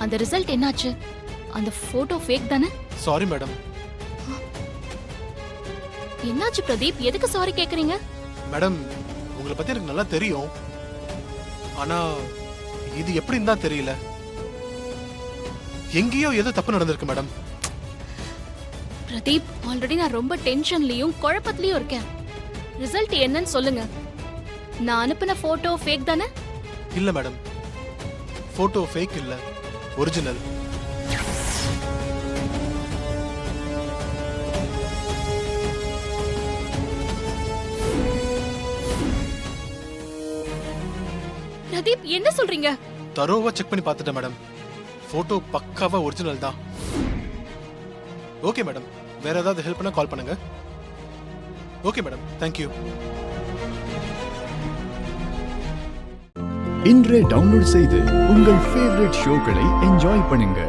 அந்த ரிசல்ட் என்னாச்சு? அந்த போட்டோ ஃபேக் தானே? Sorry madam. என்னாச்சு பிரதீப்? எதுக்கு சாரி கேக்குறீங்க? மேடம், உங்களை பத்தி எனக்கு நல்லா தெரியும். ஆனா இது எப்படின்னு தான் தெரியல. எங்கேயோ ஏதோ தப்பு நடந்திருக்கு மேடம். பிரதீப், ஆல்ரெடி நான் ரொம்ப டென்ஷன்லயும் குழப்பத்திலயும் இருக்கேன். ரிசல்ட் என்னன்னு சொல்லுங்க. நான் அனுப்பின போட்டோ ஃபேக் தானே? இல்ல மேடம், போட்டோ ஃபேக் இல்ல, ஒரிஜினல். பிரதீப், என்ன சொல்றீங்க? தரோவா செக் பண்ணி பார்த்துட்டேன் மேடம். போட்டோ பக்காவா ஒரிஜினல் தான். ஓகே மேடம், வேற ஏதாவது ஹெல்ப் பண்ணா கால் பண்ணுங்க. Okay madam, thank you. இன்றே டவுன்லோட் செய்து உங்கள் ஃபேவரட் ஷோக்களை என்ஜாய் பண்ணுங்க.